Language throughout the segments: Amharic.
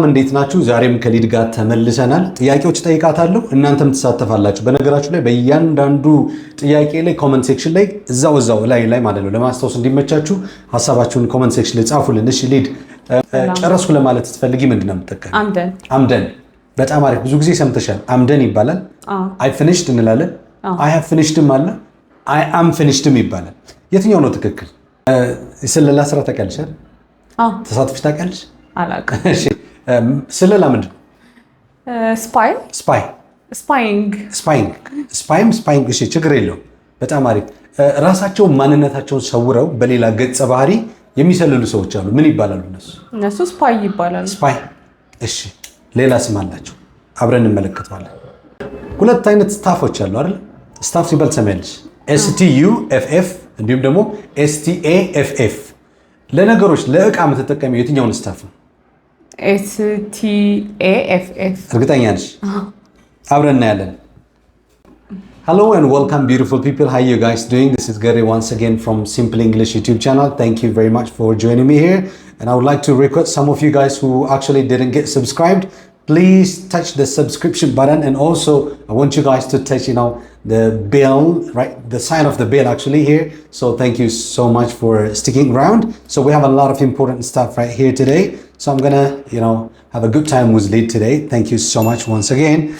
እንዴት ናችሁ? ዛሬም ከሊድ ጋር ተመልሰናል። ጥያቄዎች ጠይቃታለሁ፣ እናንተም ትሳተፋላችሁ። በነገራችሁ ላይ በእያንዳንዱ ጥያቄ ላይ ኮመንት ሴክሽን ላይ እዛው ላይ ማለት ነው ለማስታወስ እንዲመቻችሁ ሀሳባችሁን ኮመንት ሴክሽን ላይ ጻፉልን። እሺ ሊድ፣ ጨረስኩ ለማለት ስትፈልጊ ምንድን ነው የምትጠቀሚው? አምደን። በጣም አሪፍ። ብዙ ጊዜ ሰምተሻል። አምደን ይባላል። አይ ፊኒሽድ እንላለን። አይ ሃቭ ፊኒሽድም አለ። አይ አም ፊኒሽድም ይባላል። የትኛው ነው ትክክል? ስለላ ስራ ታውቂያለሽ? ተሳትፈሽ ታውቂያለሽ? አላውቅም። እሺ ስለላ ምንድን ነው? ስፓይንግ። እሺ ችግር የለውም። በጣም አሪፍ። ራሳቸውን ማንነታቸውን ሰውረው በሌላ ገጸ ባህሪ የሚሰልሉ ሰዎች አሉ። ምን ይባላሉ እነሱ? ስፓይ ይባላሉ። ስፓይ። እሺ ሌላ ስም አላቸው፣ አብረን እንመለከተዋለን። ሁለት አይነት ስታፎች አሉ አይደል? ስታፍ ሲባል ትሰሚያለሽ። STUFF እንዲሁም ደግሞ STAFF። ለነገሮች ለእቃ የምትጠቀሚው የትኛውን ስታፍ ነው? STAFF። እርግጠኛ ነሽ? አብረን እናያለን። Hello and welcome beautiful people. How you guys doing? This is Gary once again from Simple English YouTube channel. Thank you very much for joining me here. And I would like to request some of you guys who actually didn't get subscribed, please touch the subscription button, and also I want you guys to touch the bell, right, the sign of the bell actually here. So thank you so much for sticking around. So we have a lot of important stuff right here today, so I'm gonna have a good time with Lid today. Thank you so much once again.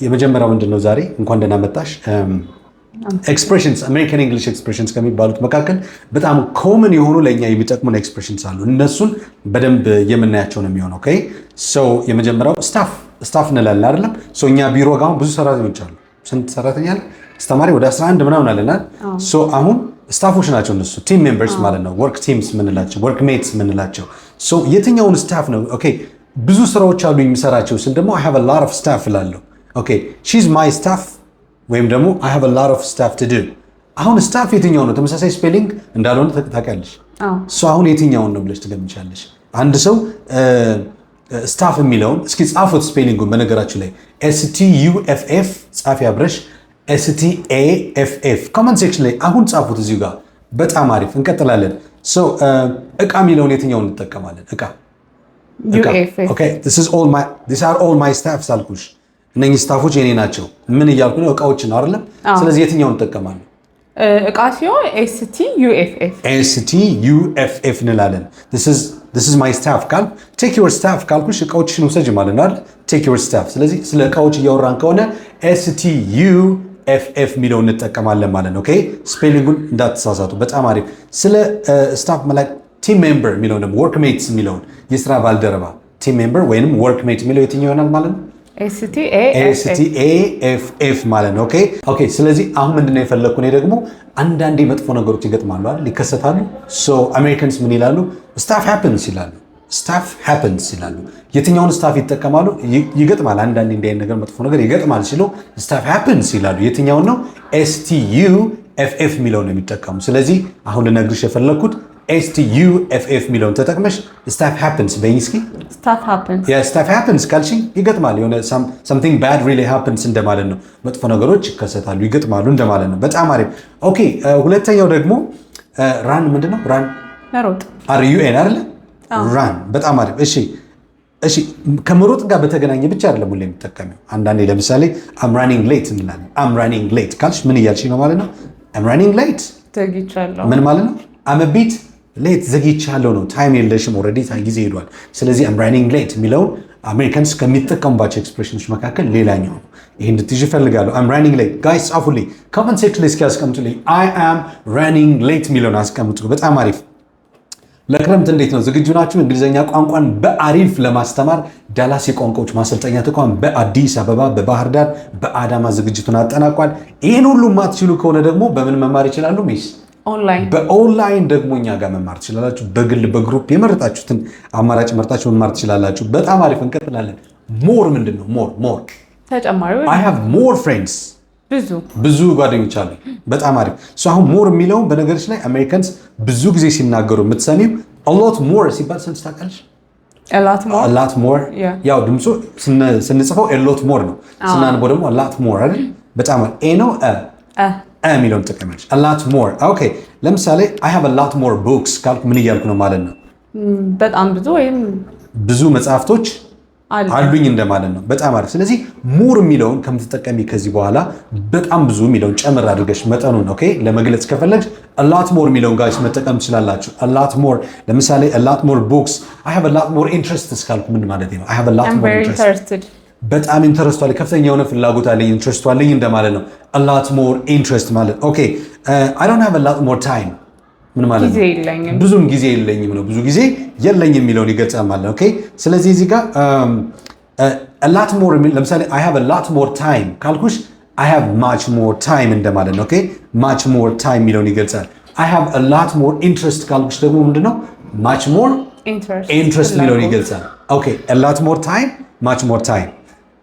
የመጀመሪያው ምንድነው ዛሬ እንኳን ደህና መጣሽ። ኤክስፕሬሽንስ አሜሪካን እንግሊሽ ኤክስፕሬሽንስ ከሚባሉት መካከል በጣም ኮመን የሆኑ ለእኛ የሚጠቅሙን ኤክስፕሬሽንስ አሉ። እነሱን በደንብ የምናያቸው ነው የሚሆነው። ኦኬ ሶ የመጀመሪያው ስታፍ እንላለን አይደለም? ሶ እኛ ቢሮ ጋር ብዙ ሰራተኞች አሉ። ስንት ሰራተኛ አለ? አስተማሪ ወደ 11 ምናምን አለና ሶ አሁን ስታፎች ናቸው እነሱ፣ ቲም ሜምበርስ ማለት ነው። ወርክ ቲምስ ምንላቸው፣ ወርክ ሜትስ ምንላቸው። ሶ የትኛውን ስታፍ ነው? ኦኬ ብዙ ስራዎች አሉ የሚሰራቸው ስል ደግሞ I have a lot of staff እላለሁ። ኦኬ she's my staff ወይም ደግሞ I have a lot of staff to do። አሁን ስታፍ የትኛው ነው? ተመሳሳይ ስፔሊንግ እንዳልሆነ ታውቂያለሽ። ሶ አሁን የትኛውን ነው ብለሽ ትገምቻለሽ? አንድ ሰው ስታፍ የሚለውን እስኪ ጻፉት ስፔሊንጉን። በነገራችሁ ላይ STUFF ጻፊ አብረሽ STAFF ኮመንት ሴክሽን ላይ አሁን ጻፉት እዚሁ ጋር። በጣም አሪፍ እንቀጥላለን። ሶ እቃ የሚለውን የትኛውን እንጠቀማለን? እቃ Okay, these are all my staffs አልኩሽ። እነኚህ ስታፎች የኔ ናቸው። ምን እያልኩ ነው? እቃዎች ነው አይደለም? ስለዚህ የትኛውን እንጠቀማለን? እቃ ሲሆን STUFF እንላለን። This is my staff ካል take your staff ካልኩሽ እቃዎችሽን ውሰጅ ማለት ነው አይደል? take your staff። ስለዚህ ስለ እቃዎች እያወራን ከሆነ STUFF የሚለውን እንጠቀማለን ማለት ነው። ኦኬ ስፔሊንጉን እንዳትሳሳቱ። በጣም አሪፍ። ስለ ስታፍ ማለት ቲም ሜምበር የሚለውን ደግሞ ወርክ ሜትስ የሚለውን የስራ ባልደረባ ቲም ሜምበር ወይንም ወርክ ሜት የሚለው የትኛው ይሆናል ማለት ነው? STAFF ማለት ነው። ኦኬ ስለዚህ አሁን ምንድነው የፈለኩ እኔ ደግሞ አንዳንዴ መጥፎ ነገሮች ይገጥማሉ አይደል? ይከሰታሉ። ሶ አሜሪካንስ ምን ይላሉ? ስታፍ ሃፕንስ ይላሉ። ስታፍ ሃፕንስ ይላሉ። የትኛውን ስታፍ ይጠቀማሉ? ይገጥማል። አንዳንዴ እንዲህ አይነት ነገር መጥፎ ነገር ይገጥማል ሲሉ ስታፍ ሃፕንስ ይላሉ። የትኛውን ነው? STUFF የሚለውን ነው የሚጠቀሙ። ስለዚህ አሁን ልነግርሽ የፈለኩት STUFF የሚለውን ተጠቅመሽ ስታፍ ሃፕንስ በይኝ እስኪ። ስታፍ ሃፕንስ ካልሽኝ ይገጥማል። የሆነ something bad really happens እንደማለት ነው። መጥፎ ነገሮች ይከሰታሉ፣ ይገጥማሉ እንደማለት ነው። በጣም አሪፍ። ኦኬ ሁለተኛው ደግሞ ራን ምንድነው? ራን መሮጥ። RUN አይደለ? ራን። በጣም አሪፍ። እሺ ከመሮጥ ጋር በተገናኘ ብቻ አይደለም ሁሌ የምጠቀመው። አንዳንዴ ለምሳሌ I'm running late እንላለን። I'm running late ካልሽ ምን እያልሽ ነው ማለት ነው? I'm running late ዘግይቻለሁ። ምን ማለት ነው? I'm a bit ሌት ዘግይቻለሁ ነው። ታይም የለሽም፣ ኦልሬዲ ጊዜ ሄዷል። ስለዚህ I'm running late የሚለውን አሜሪካንስ ከሚጠቀሙባቸው ኤክስፕሬሽኖች መካከል ሌላኛው ነው። ይሄን እንድትይዥ እፈልጋለሁ። I'm running late ጋይስ ጻፉልኝ፣ ኮመንት ሴክሽን ላይ እስኪ አስቀምጡልኝ። I am running late የሚለውን አስቀምጡ። በጣም አሪፍ። ለክረምት እንዴት ነው? ዝግጁ ናችሁ? እንግሊዝኛ ቋንቋን በአሪፍ ለማስተማር ዳላስ የቋንቋዎች ማሰልጠኛ ተቋም በአዲስ አበባ፣ በባህር ዳር፣ በአዳማ ዝግጅቱን አጠናቋል። ይህን ሁሉ ማትችሉ ከሆነ ደግሞ በምን መማር ይችላሉ? ሚስ በኦንላይን ደግሞ እኛ ጋር መማር ትችላላችሁ። በግል በግሩፕ የመረጣችሁትን አማራጭ መርጣችሁ መማር ትችላላችሁ። በጣም አሪፍ እንቀጥላለን። ሞር ምንድን ነው? ሞር ተጨማሪ I have more friends ብዙ ጓደኞች አሉ። በጣም አሪፍ። አሁን ሞር የሚለውን በነገሮች ላይ አሜሪካንስ ብዙ ጊዜ ሲናገሩ የምትሰሚው a lot more ሲባል ስንት ታውቃለሽ? a lot more ያው ድምፁ ስንጽፈው a lot more ነው፣ ስናንበው ደግሞ a lot more አይደል? በጣም ኤ ነው የሚለውን ተጠቀመች። a lot more ኦኬ። ለምሳሌ I have a lot more books ካልኩ ምን እያልኩ ነው ማለት ነው? በጣም ብዙ ወይም ብዙ መጽሐፍቶች አሉኝ እንደማለት ነው። በጣም አሪፍ። ስለዚህ ሞር የሚለውን ከምትጠቀሚ ከዚህ በኋላ በጣም ብዙ የሚለውን ጨምር አድርገሽ መጠኑን ኦኬ ለመግለጽ ከፈለግሽ a lot more የሚለውን ጋይስ መጠቀም ትችላላችሁ። a lot more ለምሳሌ a lot more books I have a lot more interest እስካልኩ ምን ማለት ነው? I have a lot more interest በጣም ኢንተረስት አለኝ፣ ከፍተኛ የሆነ ፍላጎት አለኝ፣ ኢንትረስት አለኝ እንደማለት ነው። a lot more interest ማለት ኦኬ I don't have a lot more time ምን ማለት ነው? ብዙም ጊዜ የለኝም ነው። ብዙ ጊዜ የለኝም የሚለውን ይገልጻል ማለት ነው። ኦኬ ስለዚህ እዚህ ጋር a lot more ለምሳሌ I have a lot more time ካልኩሽ I have much more time እንደማለት ነው። ኦኬ much more time የሚለውን ይገልጻል። I have a lot more interest ካልኩሽ ደግሞ ምንድነው? much more interest የሚለውን ይገልጻል። ኦኬ a lot more time much more time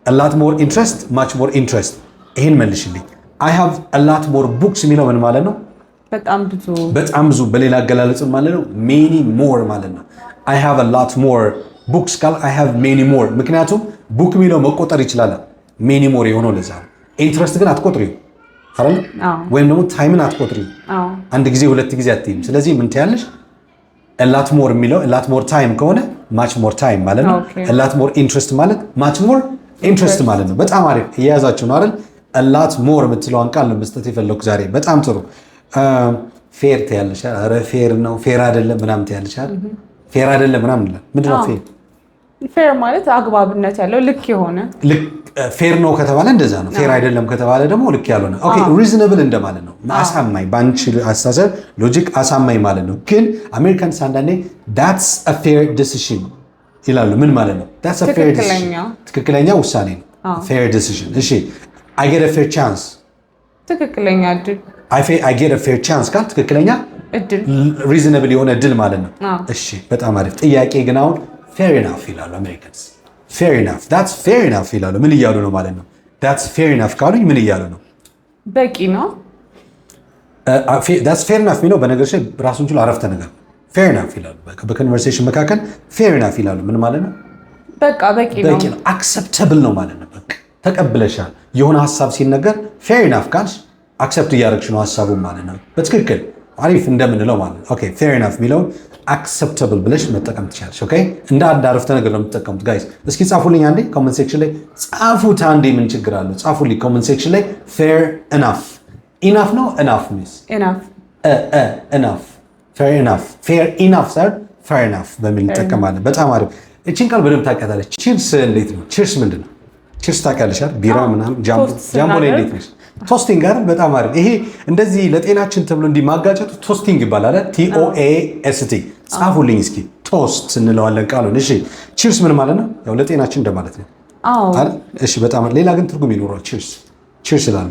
a lot more interest much more interest ይሄን መልሽልኝ። I have a lot more books የሚለው ምን ማለት ነው? በጣም ብዙ በሌላ አገላለጽ ማለት ነው many more ማለት ነው። I have a lot more books ካል I have many more ምክንያቱም ቡክ የሚለው መቆጠር ይችላል many more የሆነው ለዛ ነው። ኢንትረስት ግን አትቆጥሪው አይደል? ወይም ደግሞ ታይምን አትቆጥሪው አንድ ጊዜ ሁለት ጊዜ አትይም። ስለዚህ ምን ትያለሽ? a lot more የሚለው a lot more time ከሆነ much more time ማለት ነው። a lot more interest ማለት much more interest ማለት ነው። በጣም አሪፍ እየያዛችሁ ነው አይደል? a lot more የምትለዋን ቃል ለመስጠት የፈለኩ ዛሬ። በጣም ጥሩ ፌር ትያለሽ። ኧረ ፌር ነው ፌር አይደለም ምናምን ትያለሽ አይደል? ፌር አይደለም ምናምን ይላል። ምንድን ነው ፌር? ፌር ማለት አግባብነት ያለው ልክ የሆነ ፌር ነው ከተባለ እንደዛ ነው። ፌር አይደለም ከተባለ ደግሞ ልክ ያልሆነ ኦኬ ሪዝነብል እንደማለት ነው። አሳማኝ በአንቺ አስተሳሰብ ሎጂክ አሳማኝ ማለት ነው። ግን አሜሪካንስ አንዳንዴ that's a fair decision ይላሉ። ምን ማለት ነው? that's a fair decision ትክክለኛ ውሳኔ ነው። fair decision እሺ I get a fair chance ትክክለኛ እድል I get a fair chance ካል ትክክለኛ እድል ሪዝነብል የሆነ እድል ማለት ነው። እሺ በጣም አሪፍ ጥያቄ። ግን አሁን fair enough ይላሉ አሜሪካንስ። fair enough that's fair enough ይላሉ። ምን እያሉ ነው ማለት ነው? that's fair enough ካሉኝ ምን እያሉ ነው? በቂ ነው። that's fair enough የሚለው በነገርሽ ራሱን ችሎ አረፍተ ነገር fair enough ይላሉ። በኮንቨርሴሽን መካከል fair enough ይላሉ። ምን ማለት ነው? በቃ በቂ ነው። acceptable ነው ማለት ነው። በቃ ተቀብለሻል። የሆነ ሐሳብ ሲነገር fair enough ካልሽ አክሰፕት እያደረግሽ ነው ሐሳቡን ማለት ነው። በትክክል አሪፍ እንደምንለው ማለት ነው። ኦኬ fair enough የሚለውን acceptable ብለሽ መጠቀም ትችላለሽ። ኦኬ እንደ አንድ አረፍተ ነገር ነው የምትጠቀሙት ጋይስ። እስኪ ጻፉልኝ አንዴ ኮሜንት ሴክሽን ላይ ጻፉት አንዴ። ምን ችግር አለው? ጻፉልኝ ኮሜንት ሴክሽን ላይ fair enough enough ነው enough ሚስ enough enough fair enough fair enough ሳይሆን fair enough በሚል እንጠቀማለን። በጣም አሪፍ። እቺን ቃል በደንብ ታውቂያታለሽ። ቺርስ እንዴት ነው? ቺርስ ምንድን ነው? ቺርስ ታውቂያለሽ አይደል? ቢራ ምናምን ጃምቦ ላይ እንዴት ነሽ? ቶስቲንግ አይደል? በጣም አሪፍ። ይሄ እንደዚህ ለጤናችን ተብሎ እንዲማጋጨቱ ቶስቲንግ ይባላል አይደል? TOAST ጻፉልኝ እስኪ። ቶስት እንለዋለን ቃሉን። እሺ ቺርስ ምን ማለት ነው? ያው ለጤናችን እንደማለት ነው አይደል? እሺ በጣም ሌላ ግን ትርጉም ይኖረዋል። ቺርስ ቺርስ ይላል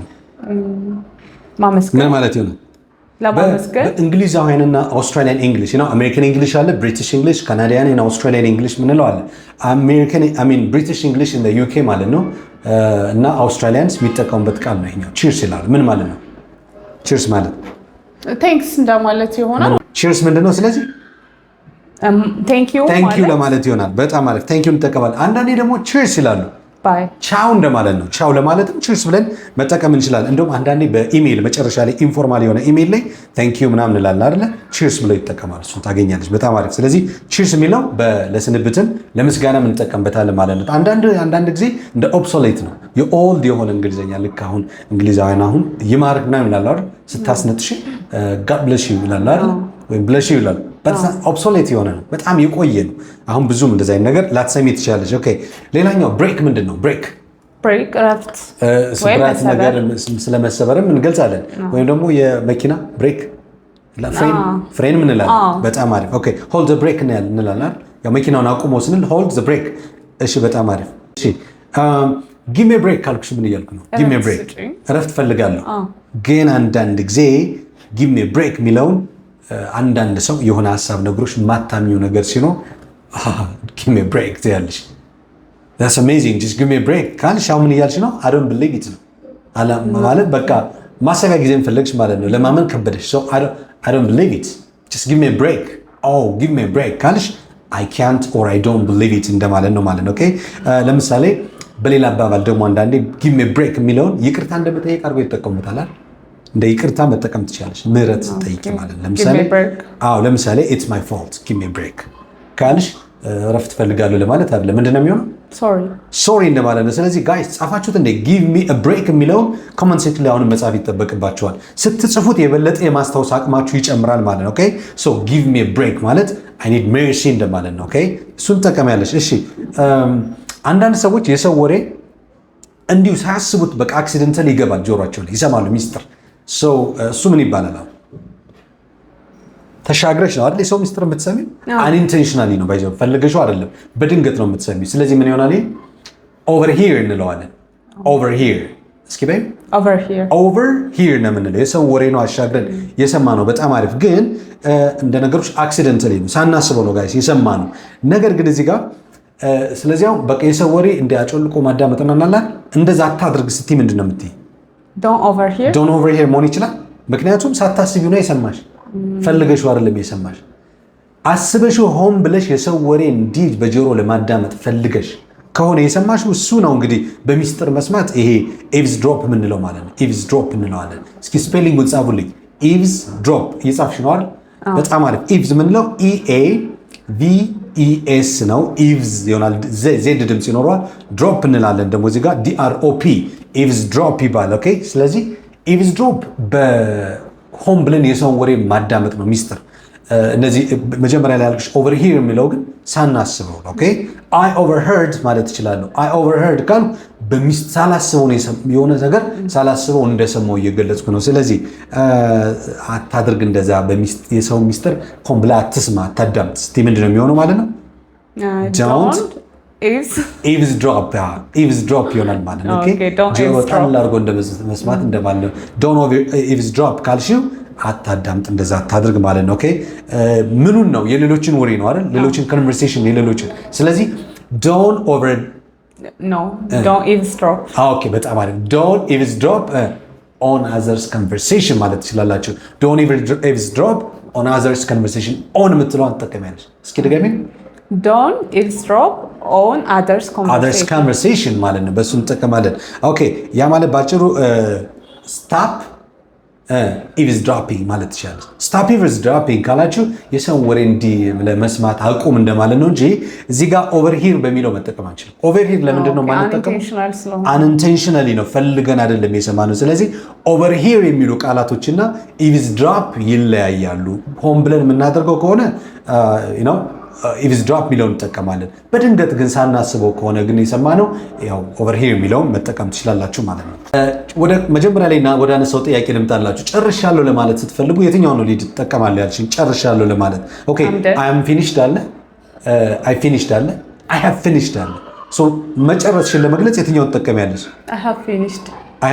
ማመስገን ምን ማለት ይሆናል? ለማመስገን በእንግሊዛውያንና አውስትራሊያን እንግሊሽ ነው። አሜሪካን እንግሊሽ አለ፣ ብሪቲሽ እንግሊሽ፣ ካናዲያን እና አውስትራሊያን እንግሊሽ ምንለው አለ። አሜሪካን ብሪቲሽ እንግሊሽ ኢን ዩኬ ማለት ነው እና አውስትራሊያንስ የሚጠቀሙበት ቃል ነው ይሄኛው። ቺርስ ይላል። ምን ማለት ነው? ቺርስ ማለት ቴንክስ እንደማለት ይሆናል። ቺርስ ምንድነው? ስለዚህ ቴንክ ዩ ለማለት ይሆናል። በጣም አሪፍ ቴንክ ዩ እንጠቀማለን። አንዳንዴ ደግሞ ቺርስ ይላሉ። ቻው እንደማለት ነው። ቻው ለማለትም ቺርስ ብለን መጠቀም እንችላለን። እንደውም አንዳንዴ በኢሜይል መጨረሻ ላይ ኢንፎርማል የሆነ ኢሜይል ላይ ቴንክ ዩ ምናምን እንላለን አይደለ? ቺርስ ብለው ይጠቀማሉ። እሱን ታገኛለች። በጣም አሪፍ። ስለዚህ ቺርስ የሚለው ለስንብትም ለምስጋና እንጠቀምበታለን ማለት ነው። አንዳንድ ጊዜ እንደ ኦብሶሌት ነው የኦልድ የሆነ እንግሊዝኛ ልክ አሁን እንግሊዛውያን አሁን ይማርክ ምናምን ይላሉ አይደል? ስታስነጥሽ ጋድ ብለሽ ዩ ይላሉ አይደል? ወይም ብለሽ ዩ ይላሉ። ኦብሶሌት የሆነ ነው፣ በጣም የቆየ ነው። አሁን ብዙም እንደዛ አይነት ነገር ላትሰሚ ትችላለች። ኦኬ ሌላኛው ብሬክ ምንድን ነው? ብሬክ እረፍት፣ ስብራት ነገር ስለመሰበርም እንገልጻለን። ወይም ደግሞ የመኪና ብሬክ ፍሬን እንላለን። በጣም አሪፍ። ኦኬ ሆልድ ዘ ብሬክ እንላለን። ያው መኪናውን አቁሞ ስንል ሆልድ ዘ ብሬክ። እሺ በጣም አሪፍ። እሺ ጊቭ ሚ ብሬክ ካልኩሽ ምን እያልኩ ነው? ጊቭ ሚ ብሬክ እረፍት ፈልጋለሁ። ግን አንዳንድ ጊዜ ጊቭ ሚ ብሬክ የሚለውን አንዳንድ ሰው የሆነ ሀሳብ ነግሮሽ ማታሚው ነገር ሲኖር ጊቭ ሚ ብሬክ ትያለሽ። that's amazing just give me a break ካልሽ አሁን ምን እያልሽ ነው? I don't believe it ነው ማለት በቃ ማሰቢያ ጊዜን ፈለግሽ ማለት ነው። ለማመን ከበደሽ። so I don't believe it just give me a break give me a break ካልሽ I can't or I don't believe it እንደማለት ነው ማለት ነው። ኦኬ ለምሳሌ በሌላ አባባል ደግሞ አንዳንዴ give me a break የሚለውን ይቅርታ እንደመጠየቅ አድርጎ ይጠቀሙታል። እንደ ይቅርታ መጠቀም ትችላለሽ። ምህረት ጠይቂ ማለት ለምሳሌ ለምሳሌ it's my fault give me a break ካልሽ እረፍት ፈልጋለሁ ለማለት አይደለም። ምንድነው የሚሆነው? ሶሪ እንደማለት ነው። ስለዚህ ጋይስ ጻፋችሁት እንደ ጊቭ ሚ አ ብሬክ የሚለውን ኮመንት ሴክሽን ላይ አሁንም መጻፍ ይጠበቅባችኋል። ስትጽፉት የበለጠ የማስታወስ አቅማችሁ ይጨምራል ማለት ነው። ኦኬ ሶ ጊቭ ሚ አ ብሬክ ማለት አይ ኒድ ሜርሲ እንደማለት ነው። ኦኬ እሱን ተጠቀሚያለሽ። እሺ አንዳንድ ሰዎች የሰው ወሬ እንዲሁ ሳያስቡት በቃ አክሲደንታል ይገባል ጆሮአቸው ላይ ይሰማሉ ሚስጥር። እሱ ምን ይባላል? ተሻግረሽ ነው አይደል የሰው ሚስጥር የምትሰሚው? አንኢንቴንሽናሊ ነው ባይዘው ፈልገሽው አይደለም፣ በድንገት ነው የምትሰሚው። ስለዚህ ምን ይሆናል? ኦቨር ሂር እንለዋለን። ኦቨር ሂር እስኪ በይ ኦቨር ሂር ነው የምንለው። የሰው ወሬ ነው አሻግረን የሰማ ነው። በጣም አሪፍ። ግን እንደ ነገሮች አክሲደንታሊ ነው ሳናስበው ነው ጋይስ የሰማ ነው። ነገር ግን እዚህ ጋር ስለዚህ አሁን በቃ የሰው ወሬ እንዲያጮልቆ ማዳመጥና እናላ እንደዛ አታድርግ ስትይ ምንድን ነው የምትይ? ዶንት ኦቨር ሂር መሆን ይችላል። ምክንያቱም ሳታስቢው ነው የሰማሽ፣ ፈልገሽው አይደለም የሰማሽ። አስበሽው ሆን ብለሽ የሰው ወሬ እንዲህ በጆሮ ለማዳመጥ ፈልገሽ ከሆነ የሰማሽው እሱ ነው እንግዲህ በሚስጥር መስማት። ይሄ ኤቭዝ ድሮፕ የምንለው ማለት ነው። ኤቭዝ ድሮፕ እንለዋለን። እስኪ ስፔሊንጉን ጻፉልኝ። ኤቭዝ ድሮፕ እየጻፍሽ ነው አይደል? በጣም አሪፍ። ኤቭዝ የምንለው EAVES ነው። ኢቭዝ ይሆናል። ዜድ ድምፅ ይኖረዋል። ድሮፕ እንላለን ደግሞ እዚህ ጋር DROP ኢቭዝ ድሮፕ ይባላል። ኦኬ ስለዚህ ኢቭዝ ድሮፕ በሆም ብለን የሰውን ወሬ ማዳመጥ ነው ሚስጥር። እነዚህ መጀመሪያ ላይ ያልኩሽ ኦቨር ሂር የሚለው ግን ሳናስበው ነው። ኦኬ አይ ኦቨርሄርድ ማለት እችላለሁ። አይ ኦቨርሄርድ ካል በሚስጥር ሳላስበው ነው የሆነ ነገር ሳላስበው እንደሰማው እየገለጽኩ ነው። ስለዚህ አታድርግ እንደዛ። የሰው ሚስጥር ሆን ብላ አትስማ፣ አታዳምጥ። እስቲ ምንድነው የሚሆነው ማለት ነው? ዶንት ኤቭዝ ድሮፕ ይሆናል ማለት ነው። ኦኬ ጆሮ ጣል አድርጎ እንደመስማት እንደማለት ነው። ዶንት ኤቭዝ ድሮፕ ካልሽው አታዳምጥ፣ እንደዛ አታድርግ ማለት ነው። ኦኬ ምኑን ነው? የሌሎችን ወሬ ነው አይደል? ሌሎችን ኮንቨርሴሽን የሌሎችን። ስለዚህ ዶንት ኤቭስድሮፕ። ኦኬ በጣም አሪፍ። ዶንት ኤቭስድሮፕ ኦን አዘርስ ኮንቨርሴሽን ማለት ትችላላችሁ። ዶንት ኤቭስድሮፕ ኦን አዘርስ ኮንቨርሴሽን። ኦን የምትለውን ትጠቀሚያለሽ። እስኪ ድገሚ። ዶንት ኤቭስድሮፕ ኦን አዘርስ ኮንቨርሴሽን ማለት ነው። በሱ እንጠቀማለን። ኦኬ ያ ማለት ባጭሩ ስታፕ ኢቭስድሮፒንግ ማለት ይችላል። ስታፕ ኢቭስድሮፒንግ ካላችሁ የሰውን ወሬ እንዲህ ለመስማት አቁም እንደማለት ነው እንጂ እዚህ ጋር ኦቨርሂር በሚለው መጠቀም አንችልም። ኦቨርሂር ለምንድን ነው የማንጠቀመው? አንኢንቴንሽናሊ ነው፣ ፈልገን አይደለም የሰማነው። ስለዚህ ኦቨርሂር የሚሉ ቃላቶችና ኢቭስድሮፕ ይለያያሉ። ሆን ብለን የምናደርገው ከሆነ ኢቭስድሮፕ የሚለውን እንጠቀማለን። በድንገት ግን ሳናስበው ከሆነ ግን የሰማነው ያው ኦቨርሂር የሚለውን መጠቀም ትችላላችሁ ማለት ነው። ወደ መጀመሪያ ላይ ወደ አነሳው ጥያቄ ልምጣላችሁ። ጨርሻለሁ ለማለት ስትፈልጉ የትኛው ነው ሊድ ትጠቀማለህ ያልሽኝ? ጨርሻለሁ ለማለት ኦኬ አይ አም ፊኒሽድ አለ፣ አይ ፊኒሽድ አለ፣ አይ ሃቭ ፊኒሽድ አለ። ሶ መጨረስሽን ለመግለጽ የትኛውን ትጠቀሚያለሽ? አይ ሃቭ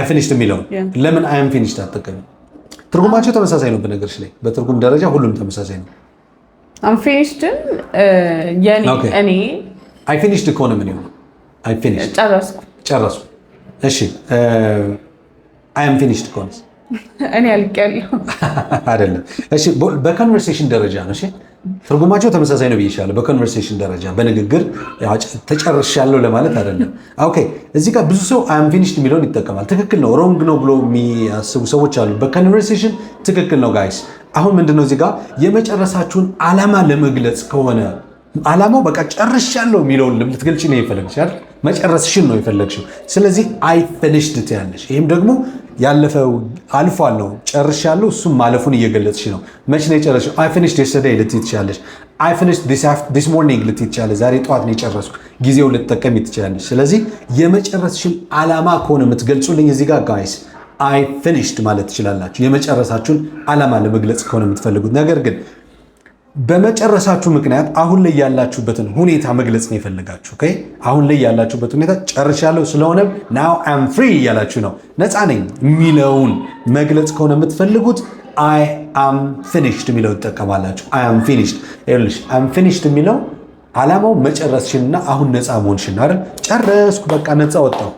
ፊኒሽድ የሚለውን። ለምን አይ አም ፊኒሽድ አትጠቀሚ? ትርጉማቸው ተመሳሳይ ነው። በነገርሽ ላይ በትርጉም ደረጃ ሁሉም ተመሳሳይ ነው። I'm finished እኔ አይ ፊኒሽድ ከሆነ ምን ይሆናል? አይ ፊኒሽድ ጨረስኩ። እሺ አይ አም ፊኒሽድ ከሆነ እኔ አልቄያለሁ አይደለም። እሺ በኮንቨርሴሽን ደረጃ ነው። እሺ ትርጉማቸው ተመሳሳይ ነው ብዬሻለሁ። በኮንቨርሴሽን ደረጃ በንግግር ተጨርሻለሁ ለማለት አይደለም። ኦኬ እዚህ ጋር ብዙ ሰው አይ አም ፊኒሽድ የሚለውን ይጠቀማል። ትክክል ነው። ሮንግ ነው ብሎ የሚያስቡ ሰዎች አሉ። በኮንቨርሴሽን ትክክል ነው ጋይስ። አሁን ምንድነው እዚህ ጋር የመጨረሳችሁን ዓላማ ለመግለጽ ከሆነ ዓላማው በቃ ጨርሻለሁ የሚለውን ልትገልጪ ነው የፈለግሽ አይደል? መጨረስሽን ነው የፈለግሽው። ስለዚህ አይ ፊኒሽድ ትያለሽ። ይህም ደግሞ ያለፈው አልፏል ነው፣ ጨርሻለሁ እሱም ማለፉን እየገለጽሽ ነው። መች ነው የጨረስሽው? አይ ፊኒሽድ የስተርዴይ ልትይ ትችያለሽ። አይ ፊኒሽድ ዲስ ሞርኒንግ ልትይ ትችያለሽ። ዛሬ ጠዋት ነው የጨረስኩ፣ ጊዜው ልትጠቀሚ ትችያለሽ። ስለዚህ የመጨረስሽን ዓላማ ከሆነ የምትገልጹልኝ እዚህ ጋር ጋይስ አይ ፊኒሽድ ማለት ትችላላችሁ፣ የመጨረሳችሁን ዓላማ ለመግለጽ ከሆነ የምትፈልጉት። ነገር ግን በመጨረሳችሁ ምክንያት አሁን ላይ ያላችሁበትን ሁኔታ መግለጽ ነው የፈለጋችሁ። ኦኬ አሁን ላይ ያላችሁበት ሁኔታ ጨርሻለሁ ስለሆነ ናው አም ፍሪ እያላችሁ ነው፣ ነፃ ነኝ የሚለውን መግለጽ ከሆነ የምትፈልጉት አይ አም ፊኒሽድ የሚለው ትጠቀማላችሁ። አይ አም ፊኒሽድ ይኸውልሽ፣ አም ፊኒሽድ የሚለው ዓላማው መጨረስሽንና አሁን ነፃ መሆንሽን አይደል? ጨረስኩ በቃ ነፃ ወጣሁ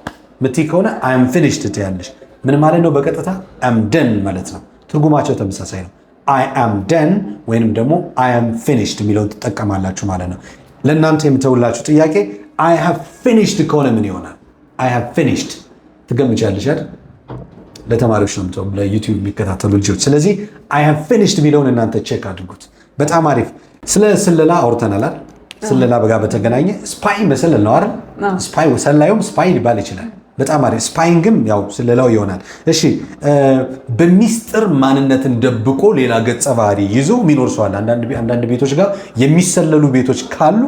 ምትይ ከሆነ አይ አም ፊኒሽድ ትያለሽ። ምን ማለት ነው? በቀጥታ አም ደን ማለት ነው። ትርጉማቸው ተመሳሳይ ነው። አይ አም ደን ወይንም ደግሞ አይ አም ፊኒሽድ የሚለውን ትጠቀማላችሁ ማለት ነው። ለእናንተ የምተውላችሁ ጥያቄ አይ ሃቭ ፊኒሽድ ከሆነ ምን ይሆናል? አይ ሃቭ ፊኒሽድ ትገምቻለሽ አይደል? ለተማሪዎች ነው የምተው፣ ለዩቲዩብ የሚከታተሉ ልጆች። ስለዚህ አይ ሃቭ ፊኒሽድ የሚለውን እናንተ ቼክ አድርጉት። በጣም አሪፍ። ስለ ስለላ አውርተናል። ስለላ ጋር በተገናኘ ስፓይ መሰለል ነው አይደል? ስፓይ ሰላዩም ስፓይ ሊባል ይችላል። በጣም አሪፍ። ስፓይንግም ያው ስለላው ይሆናል። እሺ በሚስጥር ማንነትን ደብቆ ሌላ ገጸ ባህሪ ይዞ የሚኖር ሰው አለ። አንዳንድ ቤቶች ጋር የሚሰለሉ ቤቶች ካሉ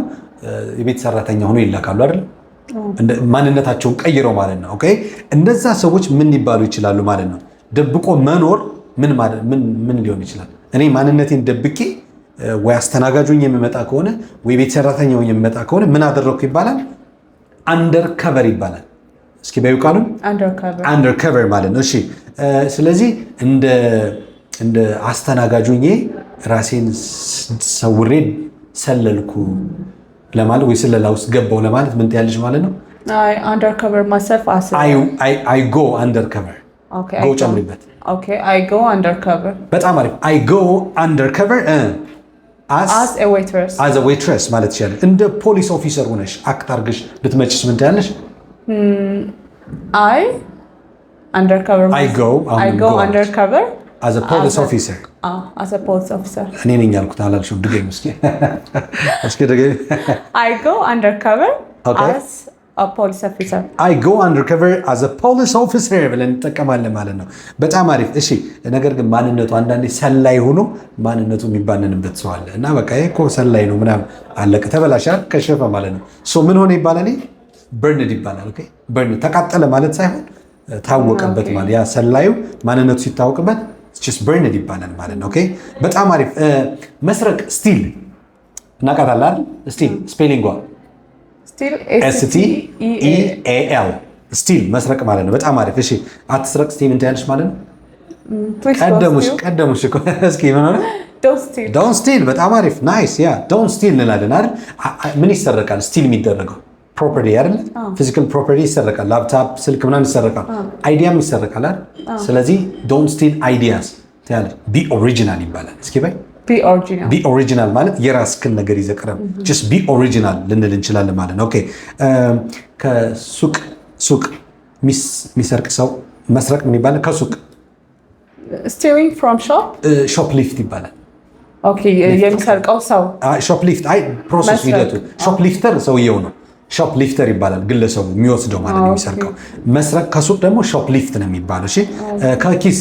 የቤት ሰራተኛ ሆኖ ይላካሉ አይደል? ማንነታቸውን ቀይረው ማለት ነው። ኦኬ እነዛ ሰዎች ምን ሊባሉ ይችላሉ ማለት ነው? ደብቆ መኖር ምን ሊሆን ይችላል? እኔ ማንነቴን ደብቄ ወይ አስተናጋጁኝ የሚመጣ ከሆነ ወይ ቤት ሰራተኛው የሚመጣ ከሆነ ምን አደረኩ ይባላል? አንደር ከቨር ይባላል። እስኪ በዩ ቃሉን አንደር ከቨር ማለት ነው። እሺ ስለዚህ እንደ አስተናጋጁኝ ራሴን ሰውሬ ሰለልኩ ለማለት ወይ ስለላ ውስጥ ገባው ለማለት ምን ትያለሽ ማለት ነው? አንደር ከቨር myself as I go undercover go ጨምሪበት። I go undercover በጣም አሪፍ። I go undercover as a waitress ማለት ይችላል። እንደ ፖሊስ ኦፊሰር ሆነሽ አክት አድርገሽ ብትመጪስ ምን ትያለሽ? I go undercover as a police officer እኔ ነኝ ያልኩት አላልሽም? ድገም እስኪ ድገም። I go undercover as a police officer I go undercover as a police officer ብለን እንጠቀማለን ማለት ነው። በጣም አሪፍ። እሺ ነገር ግን ማንነቱ አንዳንዴ ሰላይ ሆኖ ማንነቱ የሚባንንበት ሰው አለ እና በቃ ይሄ እኮ ሰላይ ነው ምናምን አለቀ ተበላሻል ከሸፈ ማለት ነው። ሶ ምን ሆነ ይባላል? በርንድ ይባላል። ኦኬ በርንድ ተቃጠለ ማለት ሳይሆን ታወቀበት ማለት ያ ሰላዩ ማንነቱ ሲታወቅበት just burned ይባላል ማለት ነው። ኦኬ በጣም አሪፍ። መስረቅ ስቲል እናቃታለን አይደል? ስቲል ስፔሊንጓ STEAL ስቲል መስረቅ ማለት ነው። በጣም አሪፍ። እሺ አትስረቅ ስቲል ምን ትያለሽ ማለት ነው? ቀደሙሽ እኮ እስኪ ምን ሆነ? ዶንት ስቲል። በጣም አሪፍ ናይስ። ያ ዶንት ስቲል እንላለን አይደል? ምን ይሰረቃል? ስቲል የሚደረገው ፕሮፐርቲ አይደል? ፊዚካል ፕሮፐርቲ ይሰረቃል። ላፕቶፕ፣ ስልክ ምናምን ይሰረቃል። አይዲያም ይሰረቃል አይደል? ስለዚህ ዶንት ስቲል አይዲያስ ትያለሽ። ቢ ኦሪጂናል ይባላል። እስኪ በይ ቢ ኦሪጂናል ማለት የራስክን ነገር ይዘህ ቅረብ። ጀስት ቢ ኦሪጂናል ልንል እንችላለን ማለት ነው። ኦኬ ከሱቅ የሚሰርቅ ሰው መስረቅ ምን ይባላል? ከሱቅ stealing from shop ሾፕ ሊፍት ይባላል። ኦኬ የሚሰርቀው ሰው ሾፕ ሊፍት አይ ፕሮሰስ ሂደቱ ሾፕ ሊፍተር ሰውየው ነው። ሾፕ ሊፍተር ይባላል ግለሰቡ የሚወስደው ማለት ነው የሚሰርቀው። መስረቅ ከሱቅ ደግሞ ሾፕ ሊፍት ነው የሚባለው። እሺ ከኪስ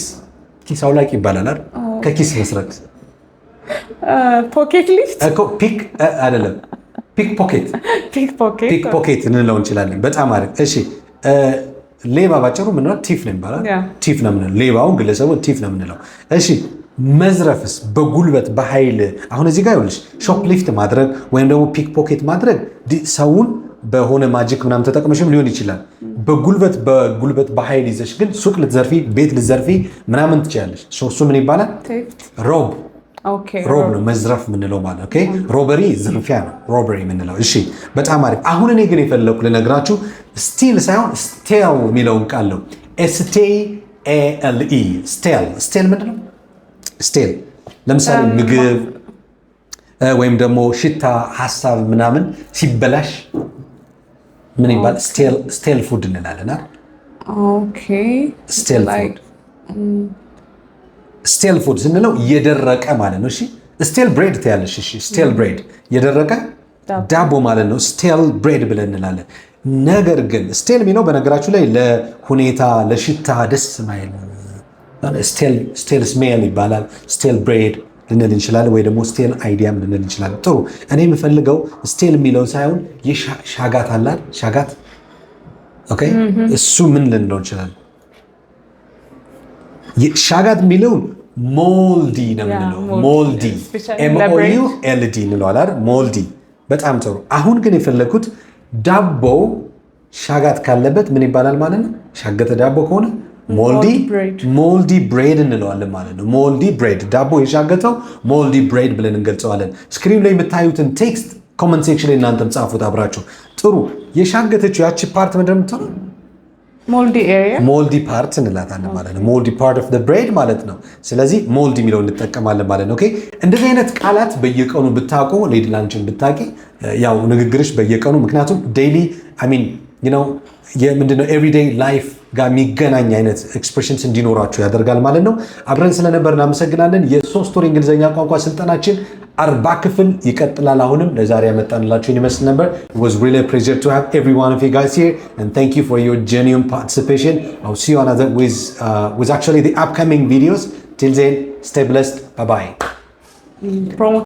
አውላቂ ይባላል አይደል? ከኪስ መስረቅ ፖኬት ሊፍት እኮ ፒክ አይደለም፣ ፒክ ፖኬት እንለው እንችላለን። በጣም አሪፍ። እሺ ሌባ ባጭሩ ምን ነው? ቲፍ ነው የሚባለው። ቲፍ ነው የምንለው ሌባውን ግለሰቡን ቲፍ ነው የምንለው። እሺ መዝረፍስ በጉልበት በኃይል አሁን እዚህ ጋር ይኸውልሽ ሾፕ ሊፍት ማድረግ ወይም ደግሞ ፒክ ፖኬት ማድረግ ሰውን በሆነ ማጂክ ምናምን ተጠቅመሽም ሊሆን ይችላል። በጉልበት በኃይል ይዘሽ ግን ሱቅ ልትዘርፊ ቤት ልትዘርፊ ምናምን ትችላለሽ። እሱ ምን ይባላል? ሮብ ነው መዝረፍ የምንለው ማለት ኦኬ። ሮበሪ ዝርፊያ ነው ሮበሪ የምንለው። እሺ በጣም አሪፍ። አሁን እኔ ግን የፈለኩ ልነግራችሁ ስቲል ሳይሆን ስቴል የሚለውን ቃል ነው። STALE ስቴል ምንድን ነው? ስቴል ለምሳሌ ምግብ ወይም ደግሞ ሽታ ሀሳብ ምናምን ሲበላሽ ምን ይባላል? ስቴል ፉድ እንላለን። ስቴል ፉድ ስንለው የደረቀ ማለት ነው። እሺ ስቴል ብሬድ ትያለሽ። እሺ ስቴል ብሬድ የደረቀ ዳቦ ማለት ነው። ስቴል ብሬድ ብለን እንላለን። ነገር ግን ስቴል የሚለው በነገራችሁ ላይ ለሁኔታ ለሽታ ደስ ማይል ስቴል ስሜል ይባላል። ስቴል ብሬድ ልንል እንችላለን፣ ወይ ደግሞ ስቴል አይዲያም ልንል እንችላለን። ጥሩ። እኔ የምፈልገው ስቴል የሚለውን ሳይሆን ሻጋት አላል ሻጋት። ኦኬ እሱ ምን ልንለው እንችላለን? ሻጋት የሚለውን ሞልዲ ነው የምንለው። ሞልዲ MOULD እንለዋለን። ሞልዲ። በጣም ጥሩ። አሁን ግን የፈለግኩት ዳቦ ሻጋት ካለበት ምን ይባላል ማለት ነው? ሻገተ ዳቦ ከሆነ ሞልዲ ብሬድ እንለዋለን ማለት ነው። ሞልዲ ብሬድ ዳቦ የሻገተው ሞልዲ ብሬድ ብለን እንገልጸዋለን። ስክሪን ላይ የምታዩትን ቴክስት ኮመንት ሴክሽን ላይ እናንተም ጻፉት አብራችሁ። ጥሩ። የሻገተችው ያቺ ፓርት ምንድን ነው የምትሆነው? ሞልዲ ፓርት እንላታለን ማለት ነው። ሞልዲ ፓርት ኦፍ ዘ ብሬድ ማለት ነው። ስለዚህ ሞልዲ የሚለው እንጠቀማለን ማለት ነው። ኦኬ እንደዚህ አይነት ቃላት በየቀኑ ብታውቁ ሌዲ ላንችን ብታውቂ ያው ንግግርሽ በየቀኑ ምክንያቱም ዴይሊ ምንድነው ኤቭሪዴይ ላይፍ ጋር የሚገናኝ አይነት ኤክስፕሬሽንስ እንዲኖራችሁ ያደርጋል ማለት ነው። አብረን ስለነበር እናመሰግናለን። የ3 ወር እንግሊዝኛ ቋንቋ ስልጠናችን 40 ክፍል ይቀጥላል። አሁንም ለዛሬ ያመጣንላችሁን ይመስል ነበር። It was really a pleasure to have every one of you guys here and thank you for your genuine participation. I'll see you on other with actually the upcoming videos. Till then, stay blessed. Bye bye.